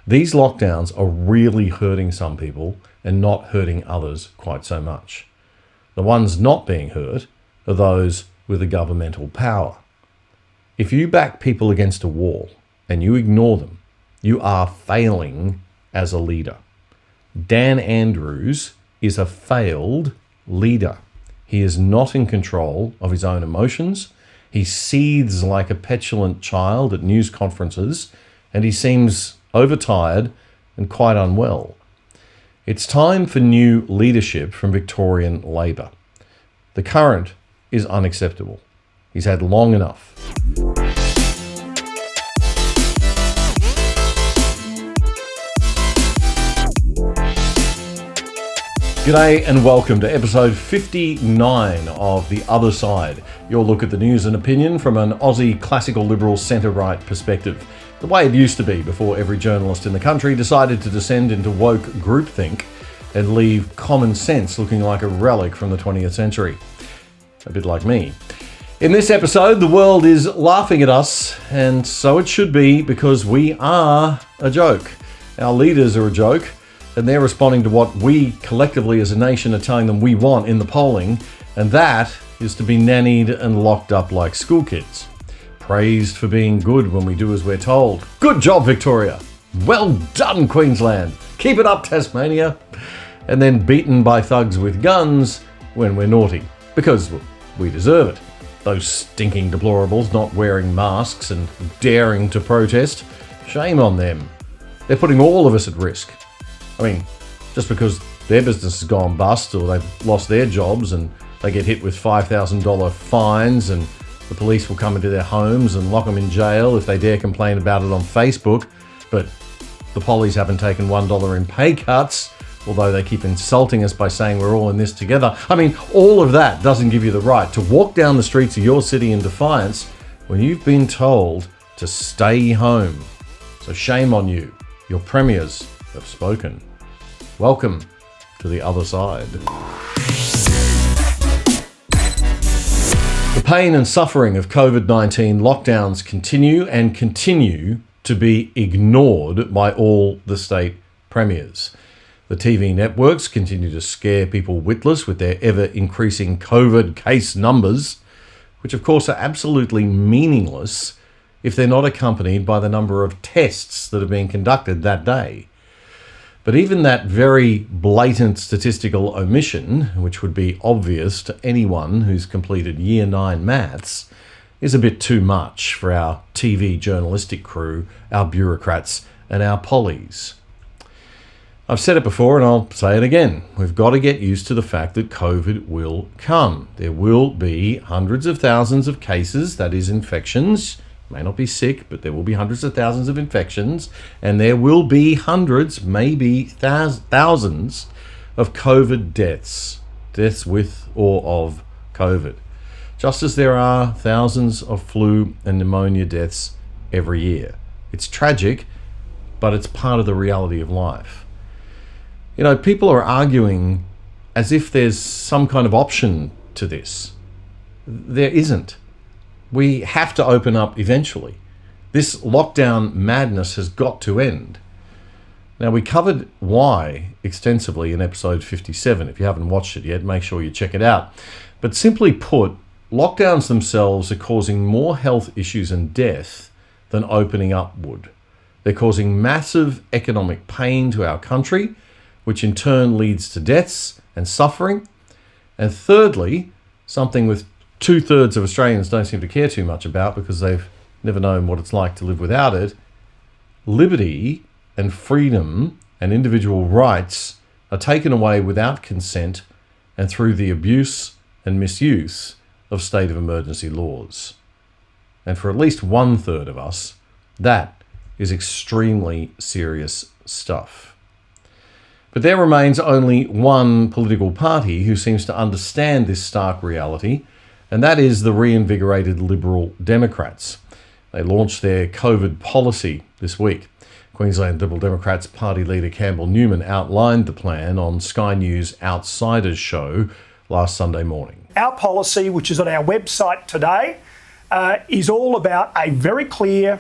These lockdowns are really hurting some people and not hurting others quite so much. The ones not being hurt are those with the governmental power. If you back people against a wall and you ignore them, you are failing as a leader. Dan Andrews is a failed leader. He is not in control of his own emotions. He seethes like a petulant child at news conferences, and he seems overtired and quite unwell. It's time for new leadership from Victorian Labor. The current is unacceptable. He's had long enough. G'day and welcome to episode 59 of The Other Side, your look at the news and opinion from an Aussie classical liberal centre-right perspective, the way it used to be before every journalist in the country decided to descend into woke groupthink and leave common sense looking like a relic from the 20th century. A bit like me. In this episode, the world is laughing at us, and so it should be, because we are a joke. Our leaders are a joke, and they're responding to what we collectively as a nation are telling them we want in the polling, and that is to be nannied and locked up like school kids. Praised for being good when we do as we're told. Good job, Victoria. Well done, Queensland. Keep it up, Tasmania. And then beaten by thugs with guns when we're naughty, because we deserve it. Those stinking deplorables not wearing masks and daring to protest. Shame on them. They're putting all of us at risk. I mean, just because their business has gone bust or they've lost their jobs and they get hit with $5,000 fines and the police will come into their homes and lock them in jail if they dare complain about it on Facebook, but the pollies haven't taken $1 in pay cuts, although they keep insulting us by saying we're all in this together. I mean, all of that doesn't give you the right to walk down the streets of your city in defiance when you've been told to stay home. So shame on you. Your premiers have spoken. Welcome to the other side. The pain and suffering of COVID-19 lockdowns continue to be ignored by all the state premiers. The TV networks continue to scare people witless with their ever-increasing COVID case numbers, which of course are absolutely meaningless if they're not accompanied by the number of tests that are being conducted that day. But even that very blatant statistical omission, which would be obvious to anyone who's completed Year 9 maths, is a bit too much for our TV journalistic crew, our bureaucrats, and our pollies. I've said it before and I'll say it again. We've got to get used to the fact that COVID will come. There will be hundreds of thousands of cases, that is infections. May not be sick, but there will be hundreds of thousands of infections, and there will be hundreds, maybe thousands of COVID deaths with or of COVID. Just as there are thousands of flu and pneumonia deaths every year. It's tragic, but it's part of the reality of life. You know, people are arguing as if there's some kind of option to this. There isn't. We have to open up eventually. This lockdown madness has got to end. Now, we covered why extensively in episode 57. If you haven't watched it yet, make sure you check it out. But simply put, lockdowns themselves are causing more health issues and death than opening up would. They're causing massive economic pain to our country, which in turn leads to deaths and suffering. And thirdly, something with 2/3 of Australians don't seem to care too much about because they've never known what it's like to live without it. Liberty and freedom and individual rights are taken away without consent and through the abuse and misuse of state of emergency laws. And for at least 1/3 of us, that is extremely serious stuff. But there remains only one political party who seems to understand this stark reality, and that is the reinvigorated Liberal Democrats. They launched their COVID policy this week. Queensland Liberal Democrats Party leader Campbell Newman outlined the plan on Sky News' Outsiders show last Sunday morning. Our policy, which is on our website today, is all about a very clear,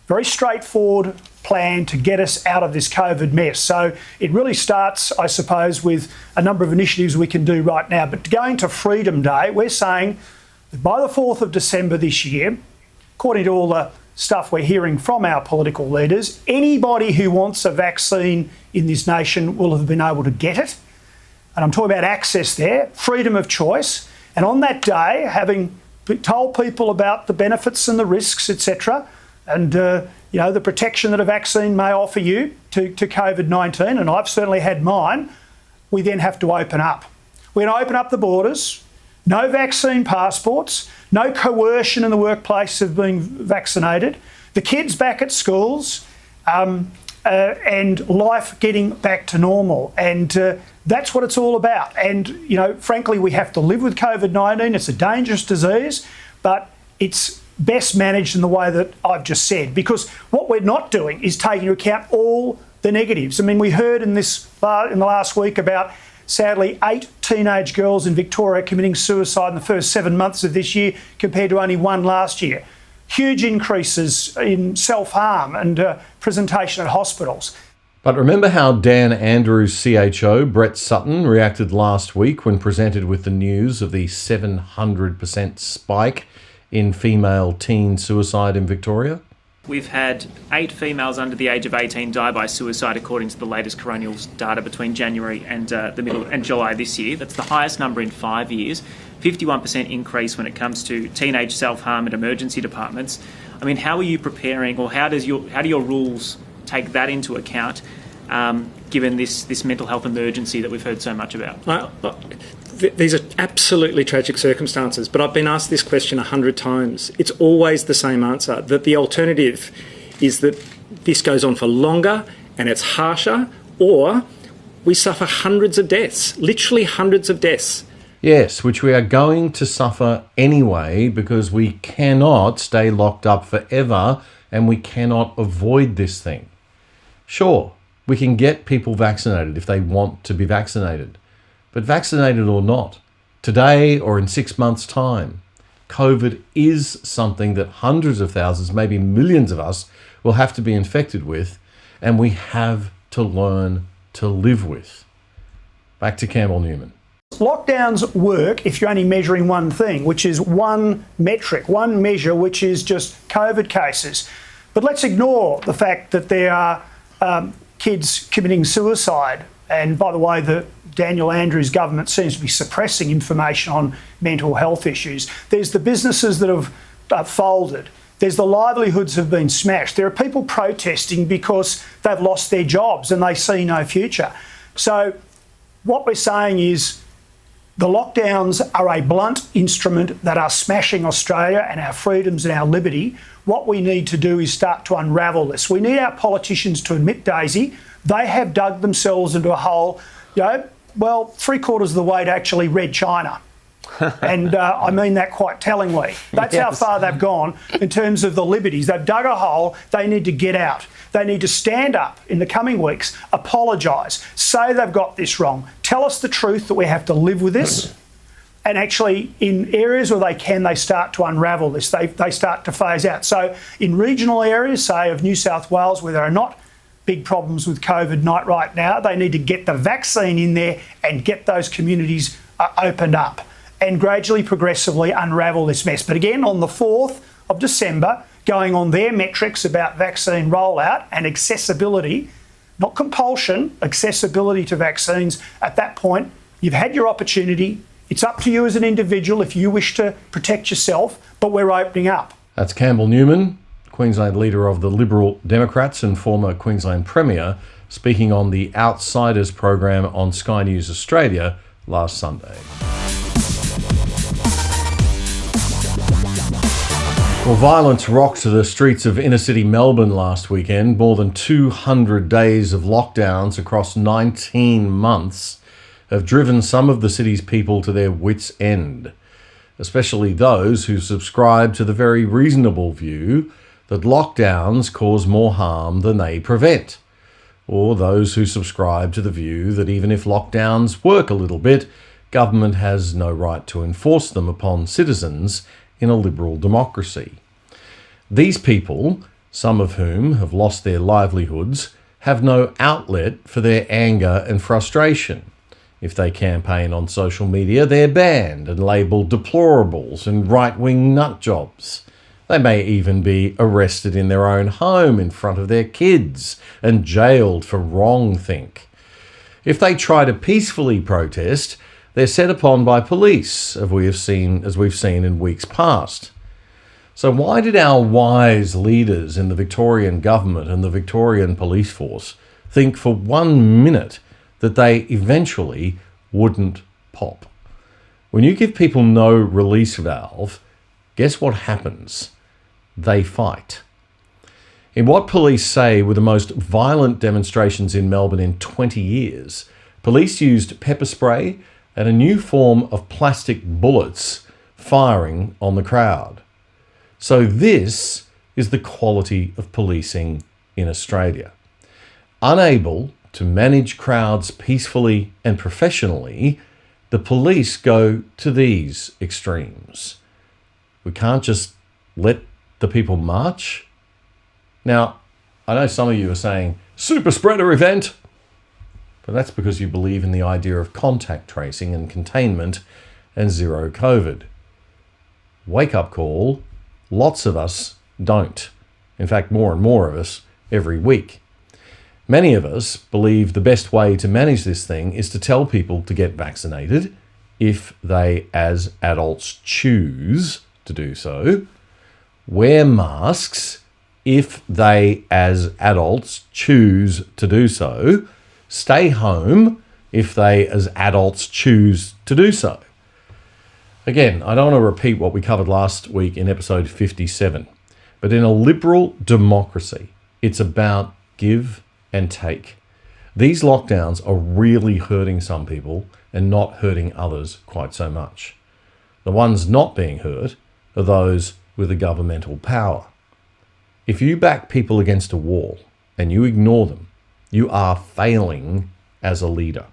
very straightforward plan to get us out of this COVID mess. So it really starts, I suppose, with a number of initiatives we can do right now. But going to Freedom Day, we're saying that by the 4th of December this year, according to all the stuff we're hearing from our political leaders, anybody who wants a vaccine in this nation will have been able to get it. And I'm talking about access there, freedom of choice. And on that day, having told people about the benefits and the risks, etc., and the protection that a vaccine may offer you to COVID-19, and I've certainly had mine, we then have to open up. We're going to open up the borders, no vaccine passports, no coercion in the workplace of being vaccinated, the kids back at schools, and life getting back to normal. And that's what it's all about. And, frankly, we have to live with COVID-19. It's a dangerous disease, but it's best managed in the way that I've just said, because what we're not doing is taking into account all the negatives. I mean, we heard in the last week about, sadly, 8 teenage girls in Victoria committing suicide in the first 7 months of this year compared to only 1 last year. Huge increases in self-harm and presentation at hospitals. But remember how Dan Andrews' CHO, Brett Sutton, reacted last week when presented with the news of the 700% spike in female teen suicide in Victoria? We've had 8 females under the age of 18 die by suicide, according to the latest coronial data between January and July this year. That's the highest number in 5 years. 51% increase when it comes to teenage self-harm at emergency departments. I mean, how are you preparing, or how do your rules take that into account, given this mental health emergency that we've heard so much about? These are absolutely tragic circumstances, but I've been asked this question 100 times. It's always the same answer, that the alternative is that this goes on for longer and it's harsher, or we suffer hundreds of deaths, literally hundreds of deaths. Yes, which we are going to suffer anyway, because we cannot stay locked up forever and we cannot avoid this thing. Sure, we can get people vaccinated if they want to be vaccinated. But vaccinated or not, today or in 6 months' time, COVID is something that hundreds of thousands, maybe millions of us will have to be infected with, and we have to learn to live with. Back to Campbell Newman. Lockdowns work if you're only measuring one thing, which is one metric, one measure, which is just COVID cases. But let's ignore the fact that there are kids committing suicide. And by the way, the Daniel Andrews government seems to be suppressing information on mental health issues. There's the businesses that have folded. There's the livelihoods have been smashed. There are people protesting because they've lost their jobs and they see no future. So what we're saying is the lockdowns are a blunt instrument that are smashing Australia and our freedoms and our liberty. What we need to do is start to unravel this. We need our politicians to admit, Daisy, they have dug themselves into a hole, 3/4 of the way to actually red China. And I mean that quite tellingly. That's how far they've gone in terms of the liberties. They've dug a hole, they need to get out. They need to stand up in the coming weeks, apologise, say they've got this wrong, tell us the truth that we have to live with this. And actually, in areas where they can, they start to unravel this. They start to phase out. So in regional areas, say of New South Wales, where there are not big problems with COVID right now, they need to get the vaccine in there and get those communities opened up and gradually, progressively unravel this mess. But again, on the 4th of December, going on their metrics about vaccine rollout and accessibility, not compulsion, accessibility to vaccines, at that point, you've had your opportunity. It's up to you as an individual if you wish to protect yourself, but we're opening up. That's Campbell Newman, Queensland leader of the Liberal Democrats and former Queensland Premier, speaking on the Outsiders program on Sky News Australia last Sunday. Well, violence rocked the streets of inner-city Melbourne last weekend. More than 200 days of lockdowns across 19 months have driven some of the city's people to their wits' end, especially those who subscribe to the very reasonable view that lockdowns cause more harm than they prevent, or those who subscribe to the view that even if lockdowns work a little bit, government has no right to enforce them upon citizens in a liberal democracy. These people some of whom have lost their livelihoods, have no outlet for their anger and frustration. If they campaign on social media, they're banned and labelled deplorables and right-wing nutjobs. They may even be arrested in their own home in front of their kids and jailed for wrongthink. If they try to peacefully protest, they're set upon by police, as we've seen in weeks past. So why did our wise leaders in the Victorian government and the Victorian police force think for 1 minute that they eventually wouldn't pop? When you give people no release valve, guess what happens? They fight. In what police say were the most violent demonstrations in Melbourne in 20 years, police used pepper spray and a new form of plastic bullets firing on the crowd. So this is the quality of policing in Australia. Unable to manage crowds peacefully and professionally, the police go to these extremes. We can't just let the people march. Now, I know some of you are saying, super spreader event, but that's because you believe in the idea of contact tracing and containment and zero COVID. Wake up call. Lots of us don't. In fact, more and more of us every week. Many of us believe the best way to manage this thing is to tell people to get vaccinated if they, as adults, choose to do so, wear masks if they, as adults, choose to do so, stay home if they, as adults, choose to do so. Again, I don't want to repeat what we covered last week in episode 57, but in a liberal democracy, it's about give and take. These lockdowns are really hurting some people and not hurting others quite so much. The ones not being hurt are those with the governmental power. If you back people against a wall and you ignore them, you are failing as a leader.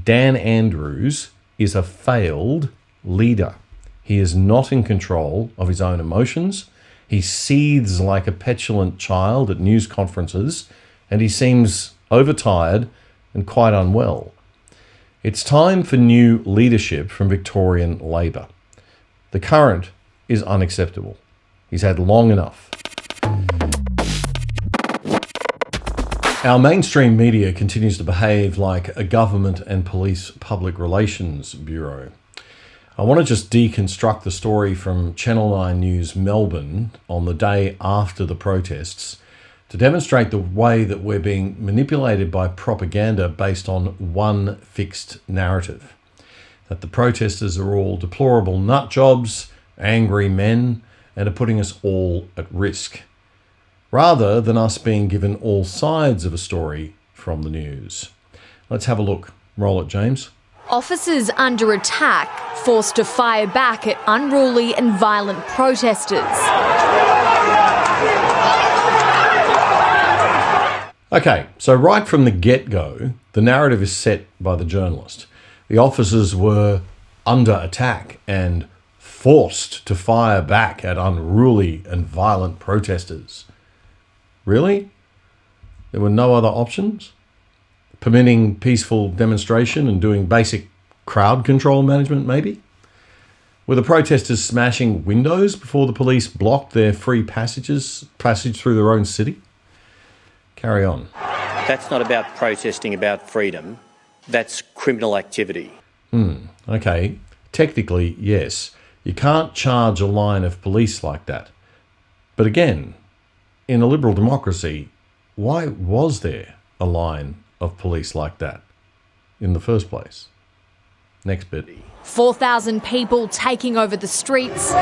Dan Andrews is a failed leader. He is not in control of his own emotions. He seethes like a petulant child at news conferences, and he seems overtired and quite unwell. It's time for new leadership from Victorian Labor. The current is unacceptable. He's had long enough. Our mainstream media continues to behave like a government and police public relations bureau. I want to just deconstruct the story from Channel 9 News Melbourne on the day after the protests to demonstrate the way that we're being manipulated by propaganda based on one fixed narrative. That the protesters are all deplorable nutjobs, angry men, and are putting us all at risk, rather than us being given all sides of a story from the news. Let's have a look. Roll it, James. Officers under attack, forced to fire back at unruly and violent protesters. Okay, so right from the get-go, the narrative is set by the journalist. The officers were under attack and forced to fire back at unruly and violent protesters. Really? There were no other options? Permitting peaceful demonstration and doing basic crowd control management, maybe? Were the protesters smashing windows before the police blocked their free passage through their own city? Carry on. That's not about protesting about freedom. That's criminal activity. Okay, technically, yes. You can't charge a line of police like that. But again, in a liberal democracy, why was there a line of police like that in the first place? Next bit. 4,000 people taking over the streets,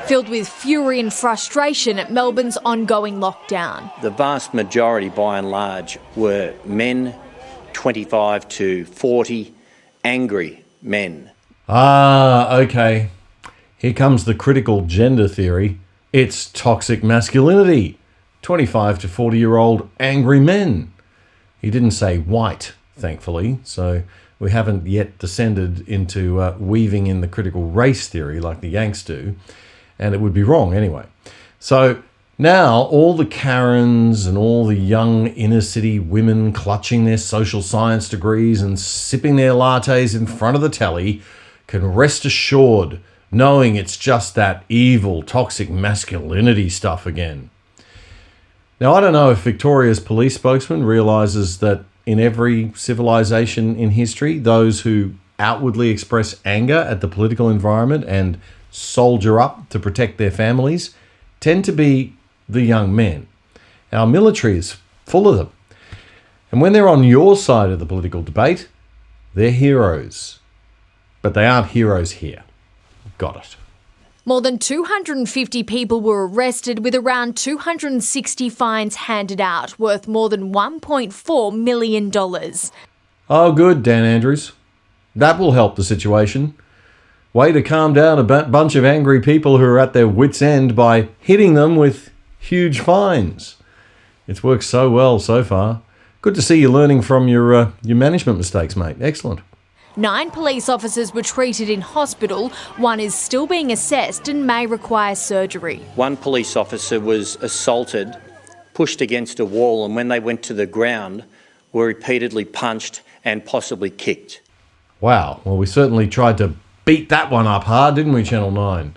filled with fury and frustration at Melbourne's ongoing lockdown. The vast majority, by and large, were men, 25 to 40, angry men. Okay. Here comes the critical gender theory. It's toxic masculinity. 25 to 40-year-old angry men. He didn't say white, thankfully, so we haven't yet descended into weaving in the critical race theory like the Yanks do, and it would be wrong anyway. So now all the Karens and all the young inner city women clutching their social science degrees and sipping their lattes in front of the telly can rest assured knowing it's just that evil, toxic masculinity stuff again. Now, I don't know if Victoria's police spokesman realises that in every civilization in history, those who outwardly express anger at the political environment and soldier up to protect their families tend to be the young men. Our military is full of them. And when they're on your side of the political debate, they're heroes. But they aren't heroes here. Got it. More than 250 people were arrested with around 260 fines handed out, worth more than $1.4 million. Oh, good, Dan Andrews. That will help the situation. Way to calm down a bunch of angry people who are at their wits' end by hitting them with huge fines. It's worked so well so far. Good to see you learning from your management mistakes, mate. Excellent. 9 police officers were treated in hospital. 1 is still being assessed and may require surgery. One police officer was assaulted, pushed against a wall, and when they went to the ground, were repeatedly punched and possibly kicked. Wow. Well, we certainly tried to beat that one up hard, didn't we, Channel 9?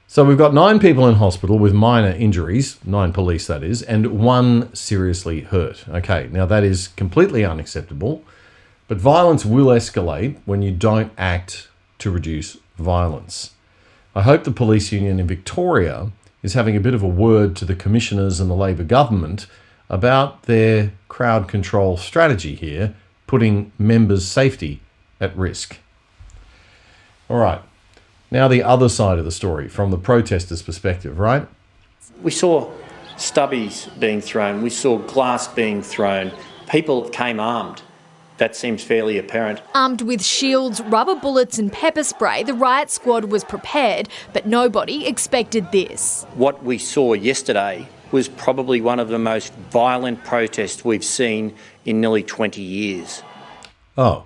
So we've got 9 people in hospital with minor injuries, 9 police that is, and 1 seriously hurt. Okay, now that is completely unacceptable. But violence will escalate when you don't act to reduce violence. I hope the police union in Victoria is having a bit of a word to the commissioners and the Labor government about their crowd control strategy here, putting members' safety at risk. All right, now the other side of the story from the protesters' perspective, right? We saw stubbies being thrown, we saw glass being thrown, people came armed. That seems fairly apparent. Armed with shields, rubber bullets and pepper spray, the riot squad was prepared, but nobody expected this. What we saw yesterday was probably one of the most violent protests we've seen in nearly 20 years. Oh,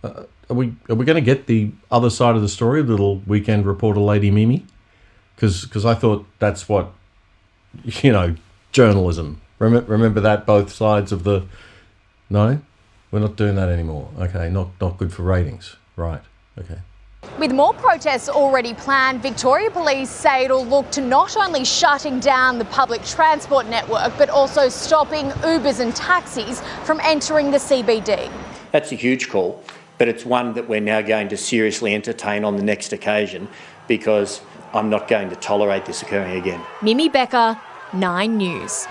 are we going to get the other side of the story, little weekend reporter lady Mimi? Because I thought that's what, journalism. Remember that, both sides of the... No? We're not doing that anymore. Okay, not good for ratings. Right, okay. With more protests already planned, Victoria Police say it'll look to not only shutting down the public transport network, but also stopping Ubers and taxis from entering the CBD. That's a huge call, but it's one that we're now going to seriously entertain on the next occasion because I'm not going to tolerate this occurring again. Mimi Becker, 9 News.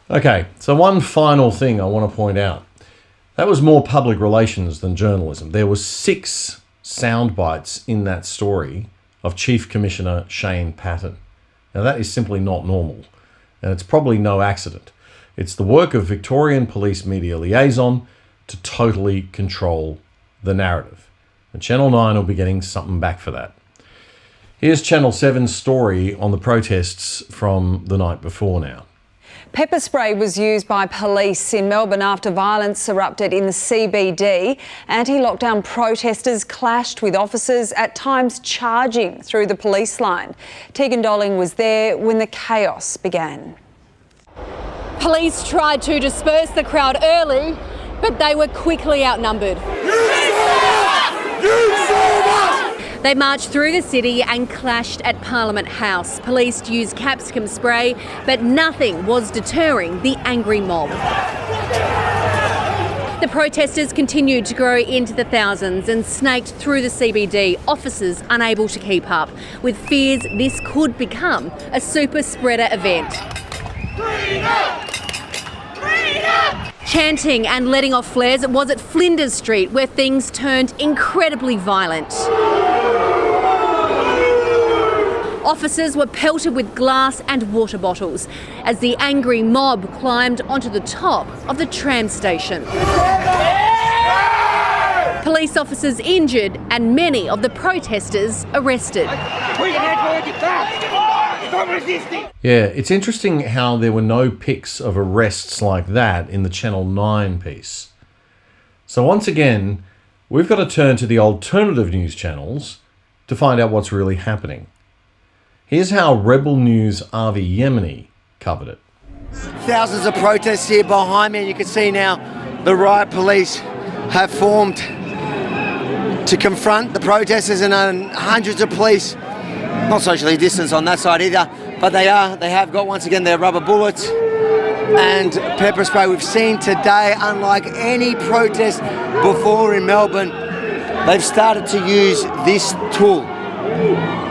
Okay, so one final thing I want to point out. That was more public relations than journalism. There were 6 sound bites in that story of Chief Commissioner Shane Patton. Now that is simply not normal, and it's probably no accident. It's the work of Victorian Police Media Liaison to totally control the narrative. And Channel 9 will be getting something back for that. Here's Channel 7's story on the protests from the night before now. Pepper spray was used by police in Melbourne after violence erupted in the CBD. Anti-lockdown protesters clashed with officers, at times charging through the police line. Tegan Dolling was there when the chaos began. Police tried to disperse the crowd early, but they were quickly outnumbered. They marched through the city and clashed at Parliament House. Police used capsicum spray, but nothing was deterring the angry mob. The protesters continued to grow into the thousands and snaked through the CBD, officers unable to keep up, with fears this could become a super spreader event. Chanting and letting off flares, it was at Flinders Street where things turned incredibly violent. Officers were pelted with glass and water bottles as the angry mob climbed onto the top of the tram station. Police officers injured and many of the protesters arrested. Yeah, it's interesting how there were no pics of arrests like that in the Channel 9 piece. So once again, we've got to turn to the alternative news channels to find out what's really happening. Here's how Rebel News' Avi Yemeni covered it. Thousands of protests here behind me, and you can see now the riot police have formed to confront the protesters, and hundreds of police, not socially distanced on that side either, but they have got once again their rubber bullets and pepper spray. We've seen today, unlike any protest before in Melbourne, they've started to use this tool,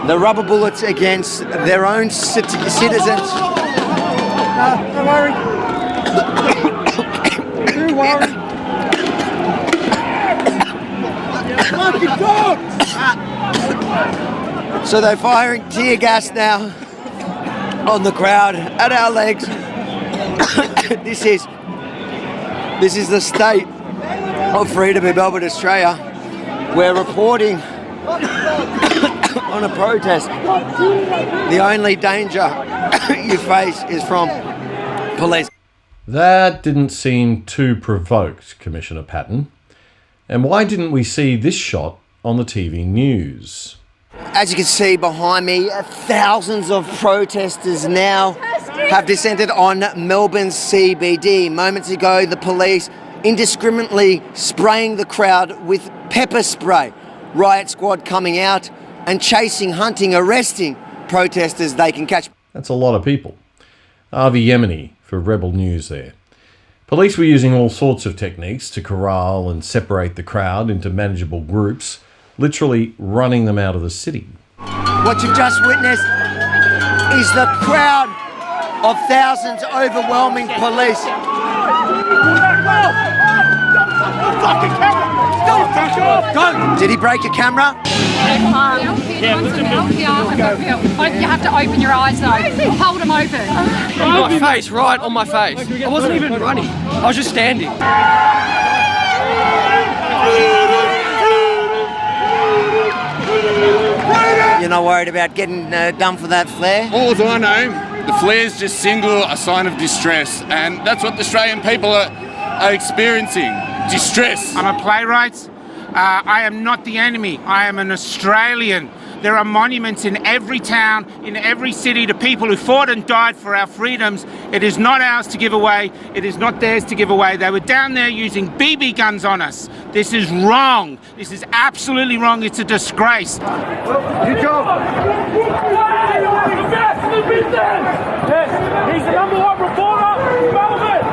the rubber bullets, against their own citizens. Don't worry. Don't worry. So they're firing tear gas now on the crowd, at our legs. This is the state of freedom in Melbourne, Australia. We're reporting on a protest. The only danger you face is from police. That didn't seem too provoked, Commissioner Patton. And why didn't we see this shot on the TV news? As you can see behind me, thousands of protesters now have descended on Melbourne's CBD. Moments ago, the police indiscriminately spraying the crowd with pepper spray. Riot squad coming out and chasing, hunting, arresting protesters they can catch. That's a lot of people. Avi Yemeni for Rebel News there. Police were using all sorts of techniques to corral and separate the crowd into manageable groups, literally running them out of the city. What you've just witnessed is the crowd of thousands overwhelming police. Did he break your camera? You have to open your eyes though. Hold them open. On my face, right on my face. I wasn't even running. I was just standing. You're not worried about getting done for that flare? All I know, the flares just signal a sign of distress, and that's what the Australian people are experiencing. Distress. I'm a playwright. I am not the enemy. I am an Australian. There are monuments in every town, in every city, to people who fought and died for our freedoms. It is not ours to give away. It is not theirs to give away. They were down there using BB guns on us. This is wrong. This is absolutely wrong. It's a disgrace. Good job. Yes, he's the number one reporter in Melbourne.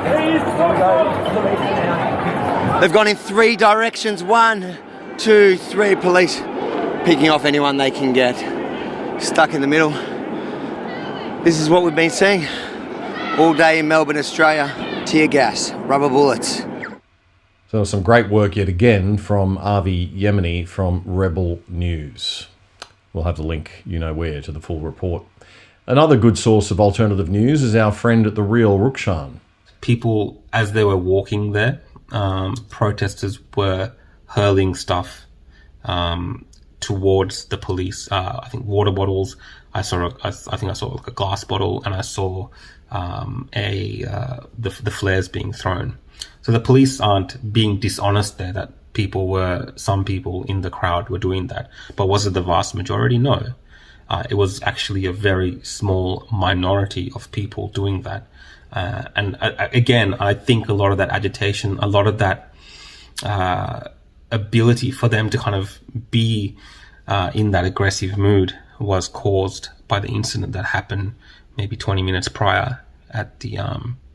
He is the They've gone in three directions. 1, 2, 3 police picking off anyone they can get. Stuck in the middle. This is what we've been seeing all day in Melbourne, Australia. Tear gas, rubber bullets. So some great work yet again from Avi Yemeni from Rebel News. We'll have the link, you know where, to the full report. Another good source of alternative news is our friend at the Real Rukshan. People, as they were walking there, protesters were hurling stuff towards the police. I think water bottles. I think I saw like a glass bottle, and I saw the flares being thrown. So the police aren't being dishonest there that some people in the crowd were doing that. But was it the vast majority? No. It was actually a very small minority of people doing that. And again, I think a lot of that agitation, a lot of that ability for them to kind of be in that aggressive mood was caused by the incident that happened maybe 20 minutes prior at the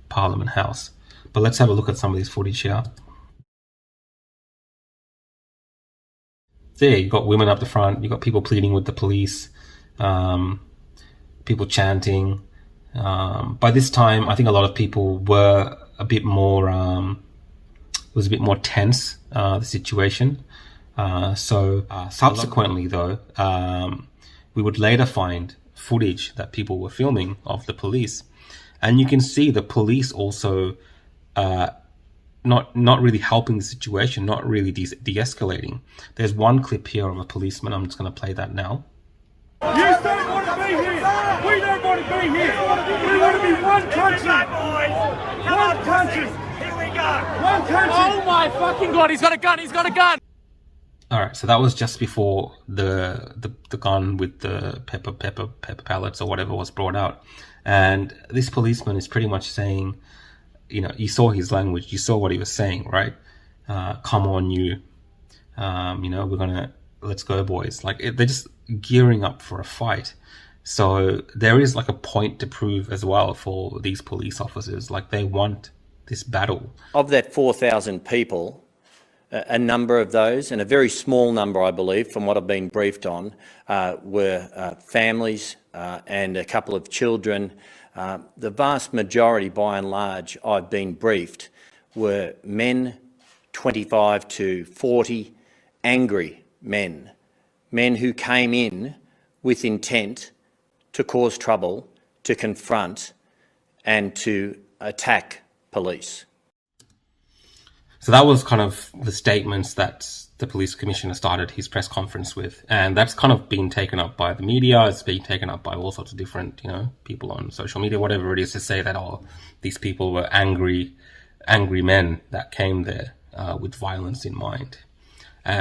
Parliament House. But let's have a look at some of this footage here. There, you've got women up the front, you've got people pleading with the police, people chanting. By this time, I think a lot of people were a bit more, it was a bit more tense, the situation. Subsequently though, we would later find footage that people were filming of the police. And you can see the police also not really helping the situation, not really de-escalating. There's one clip here of a policeman. I'm just going to play that now. You don't want to be here. We don't want to be here. We want to be one country. One country. Here we go. One country. Oh my fucking God, he's got a gun, he's got a gun. All right, so that was just before the gun with the pepper pellets or whatever was brought out. And this policeman is pretty much saying, you know, you saw his language, you saw what he was saying, right? Come on, you know, let's go, boys. Like, they're just gearing up for a fight. So there is like a point to prove as well for these police officers. Like, they want this battle. Of that 4,000 people, a number of those, and a very small number, I believe, from what I've been briefed on, were families and a couple of children. The vast majority, by and large, I've been briefed, were men, 25 to 40, angry men who came in with intent to cause trouble, to confront and to attack police. So that was kind of the statements that the police commissioner started his press conference with. And that's kind of been taken up by the media. It's been taken up by all sorts of different, you know, people on social media, whatever it is, to say that, oh, these people were angry men that came there with violence in mind.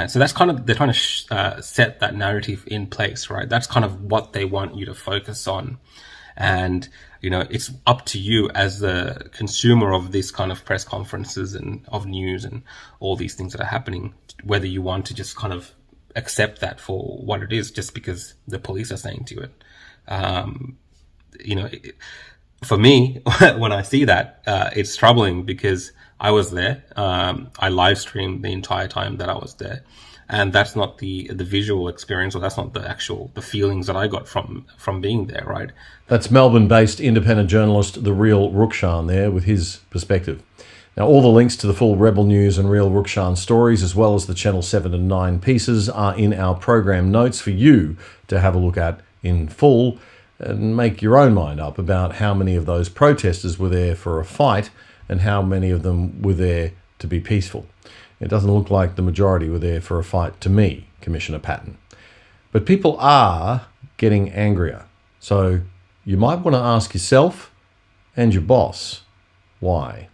So that's kind of, they're trying to set that narrative in place, right? That's kind of what they want you to focus on. And, you know, it's up to you as the consumer of this kind of press conferences and of news and all these things that are happening, whether you want to just kind of accept that for what it is, just because the police are saying to it. You know, for me, when I see that, it's troubling because I was there. I live streamed the entire time that I was there. And that's not the visual experience, or that's not the feelings that I got from being there, right? That's Melbourne-based independent journalist, the real Rukshan, there with his perspective. Now, all the links to the full Rebel News and real Rukshan stories, as well as the Channel 7 and 9 pieces, are in our program notes for you to have a look at in full and make your own mind up about how many of those protesters were there for a fight and how many of them were there to be peaceful. It doesn't look like the majority were there for a fight to me, Commissioner Patton. But people are getting angrier. So you might want to ask yourself and your boss, why?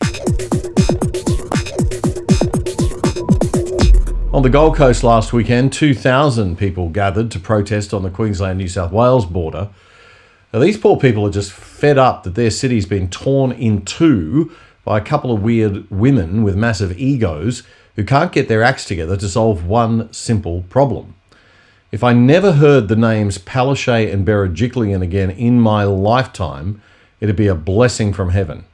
On the Gold Coast last weekend, 2,000 people gathered to protest on the Queensland-New South Wales border. Now, these poor people are just fed up that their city's been torn in two by a couple of weird women with massive egos who can't get their acts together to solve one simple problem. If I never heard the names Palaszczuk and Berejiklian again in my lifetime, it'd be a blessing from heaven.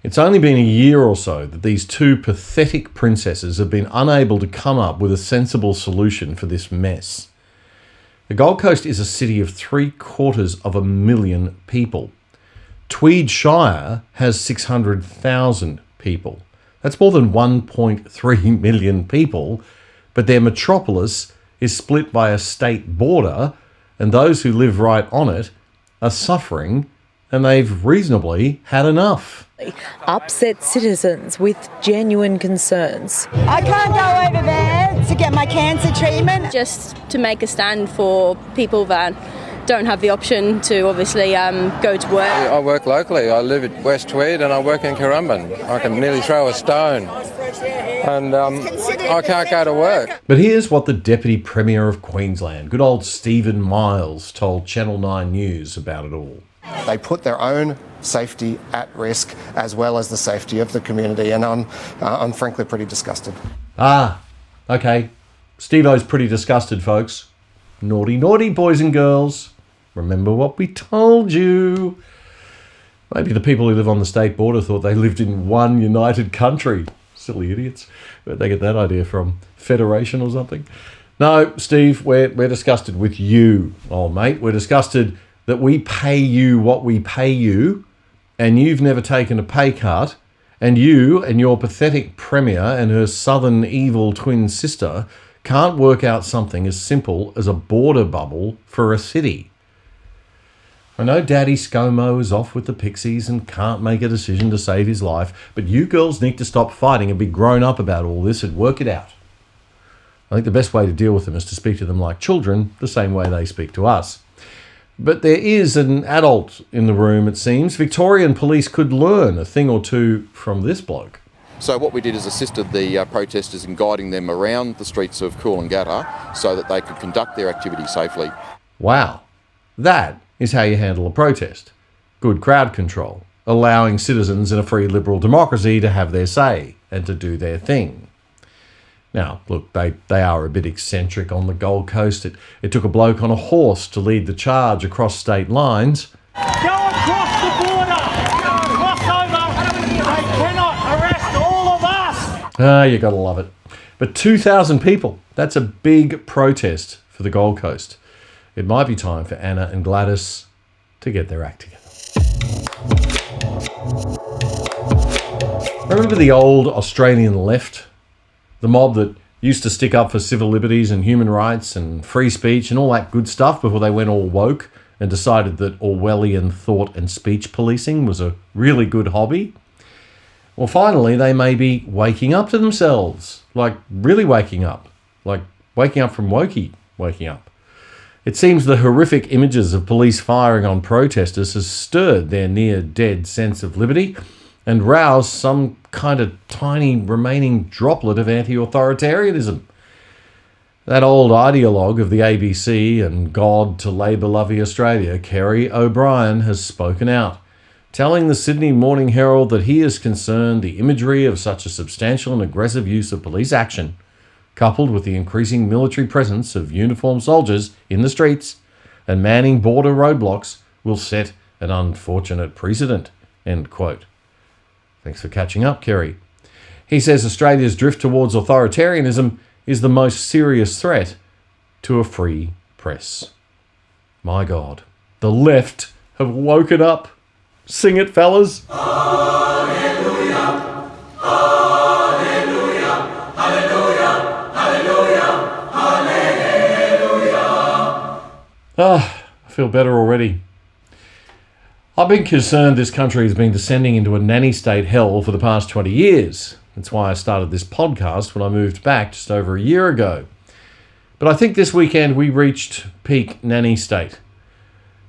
It's only been a year or so that these two pathetic princesses have been unable to come up with a sensible solution for this mess. The Gold Coast is a city of 750,000 people. Tweed Shire has 600,000 people. That's more than 1.3 million people, but their metropolis is split by a state border, and those who live right on it are suffering, and they've reasonably had enough. Upset citizens with genuine concerns. I can't go over there to get my cancer treatment. Just to make a stand for people that don't have the option to obviously go to work. I work locally. I live at West Tweed and I work in Currumbin. I can nearly throw a stone and I can't go to work. But here's what the Deputy Premier of Queensland, good old Stephen Miles, told Channel 9 News about it all. They put their own safety at risk as well as the safety of the community, and I'm frankly pretty disgusted. Okay. Steve-O's pretty disgusted, folks. Naughty, naughty, boys and girls. Remember what we told you. Maybe the people who live on the state border thought they lived in one united country. Silly idiots. Where'd they get that idea from? Federation or something? No, Steve, we're disgusted with you, old mate. We're disgusted that we pay you what we pay you, and you've never taken a pay cut, and you and your pathetic Premier and her southern evil twin sister can't work out something as simple as a border bubble for a city. I know Daddy ScoMo is off with the Pixies and can't make a decision to save his life, but you girls need to stop fighting and be grown up about all this and work it out. I think the best way to deal with them is to speak to them like children, the same way they speak to us. But there is an adult in the room, it seems. Victorian police could learn a thing or two from this bloke. So what we did is assisted the protesters in guiding them around the streets of Coolangatta so that they could conduct their activity safely. Wow, that is how you handle a protest. Good crowd control, allowing citizens in a free liberal democracy to have their say and to do their thing. Now, look, they are a bit eccentric on the Gold Coast. It took a bloke on a horse to lead the charge across state lines. Go across the border! Cross over! They cannot arrest all of us! You gotta love it. But 2,000 people, that's a big protest for the Gold Coast. It might be time for Anna and Gladys to get their act together. Remember the old Australian left? The mob that used to stick up for civil liberties and human rights and free speech and all that good stuff before they went all woke and decided that Orwellian thought and speech policing was a really good hobby? Well, finally, they may be waking up to themselves. Like, really waking up. Like, waking up from wokey waking up. It seems the horrific images of police firing on protesters has stirred their near-dead sense of liberty and roused some kind of tiny remaining droplet of anti-authoritarianism. That old ideologue of the ABC and God to Labour-lovey Australia, Kerry O'Brien, has spoken out, telling the Sydney Morning Herald that he is concerned the imagery of such a substantial and aggressive use of police action, coupled with the increasing military presence of uniformed soldiers in the streets and manning border roadblocks, will set an unfortunate precedent, end quote. Thanks for catching up, Kerry. He says Australia's drift towards authoritarianism is the most serious threat to a free press. My God, the left have woken up. Sing it, fellas. Hallelujah! Hallelujah! Hallelujah! Hallelujah! Hallelujah! I feel better already. I've been concerned this country has been descending into a nanny state hell for the past 20 years. That's why I started this podcast when I moved back just over a year ago. But I think this weekend we reached peak nanny state.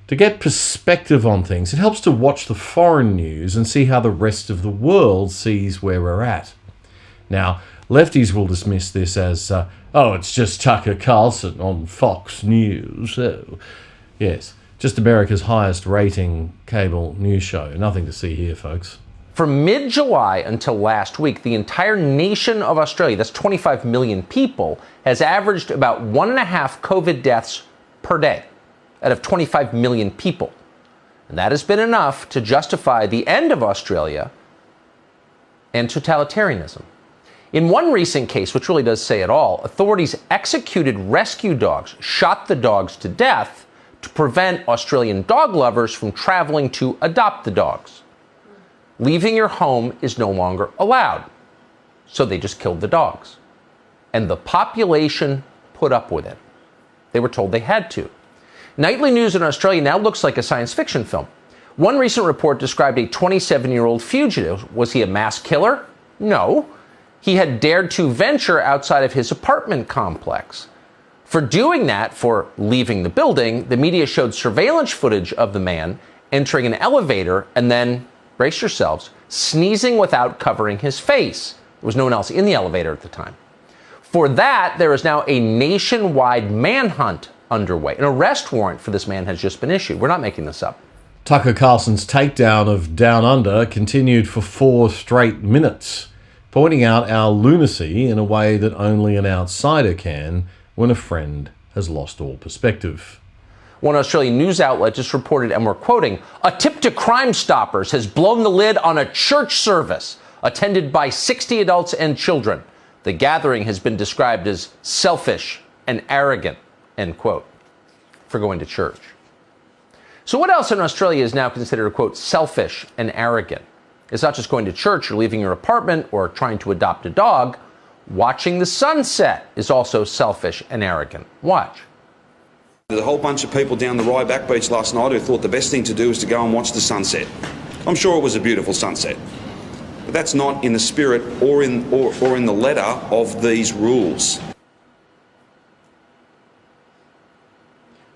To get perspective on things, it helps to watch the foreign news and see how the rest of the world sees where we're at. Now, lefties will dismiss this as, it's just Tucker Carlson on Fox News. Oh, yes. Just America's highest rating cable news show. Nothing to see here, folks. From mid-July until last week, the entire nation of Australia, that's 25 million people, has averaged about 1.5 COVID deaths per day out of 25 million people. And that has been enough to justify the end of Australia and totalitarianism. In one recent case, which really does say it all, authorities executed rescue dogs, shot the dogs to death, to prevent Australian dog lovers from traveling to adopt the dogs. Leaving your home is no longer allowed. So they just killed the dogs. And the population put up with it. They were told they had to. Nightly news in Australia now looks like a science fiction film. One recent report described a 27-year-old fugitive. Was he a mass killer? No. He had dared to venture outside of his apartment complex. For doing that, for leaving the building, the media showed surveillance footage of the man entering an elevator and then, brace yourselves, sneezing without covering his face. There was no one else in the elevator at the time. For that, there is now a nationwide manhunt underway. An arrest warrant for this man has just been issued. We're not making this up. Tucker Carlson's takedown of Down Under continued for 4 straight minutes, pointing out our lunacy in a way that only an outsider can when a friend has lost all perspective. One Australian news outlet just reported, and we're quoting, "A tip to Crime Stoppers has blown the lid on a church service attended by 60 adults and children. The gathering has been described as selfish and arrogant," end quote, for going to church. So what else in Australia is now considered, quote, selfish and arrogant? It's not just going to church or leaving your apartment or trying to adopt a dog. Watching the sunset is also selfish and arrogant. Watch. There's a whole bunch of people down the Ryback Beach last night who thought the best thing to do was to go and watch the sunset. I'm sure it was a beautiful sunset. But that's not in the spirit or in the letter of these rules.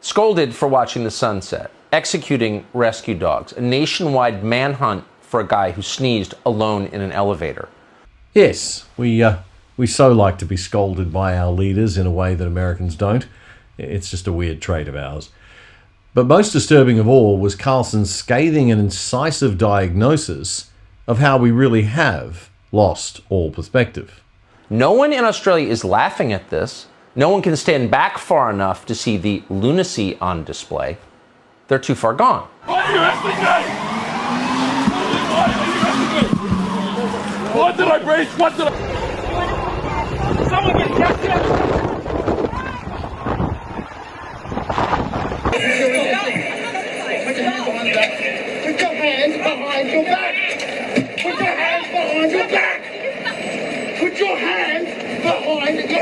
Scolded for watching the sunset, executing rescue dogs, a nationwide manhunt for a guy who sneezed alone in an elevator. Yes, we so like to be scolded by our leaders in a way that Americans don't. It's just a weird trait of ours. But most disturbing of all was Carlson's scathing and incisive diagnosis of how we really have lost all perspective. No one in Australia is laughing at this. No one can stand back far enough to see the lunacy on display. They're too far gone. Why are you arresting me? What did I breach? What did I... Someone get captured! Put your hands behind your back! Put your hands behind your back! Put your hands behind your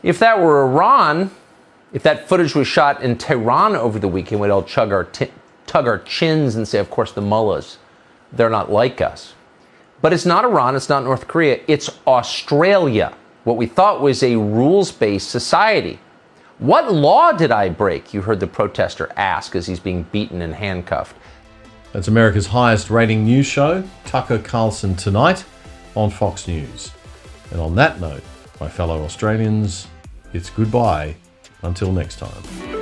If that were Iran, if that footage was shot in Tehran over the weekend, we'd all tug our chins and say, of course, the mullahs, they're not like us. But it's not Iran, it's not North Korea, it's Australia, what we thought was a rules-based society. What law did I break? You heard the protester ask as he's being beaten and handcuffed. That's America's highest rating news show, Tucker Carlson Tonight, on Fox News. And on that note, my fellow Australians, it's goodbye until next time.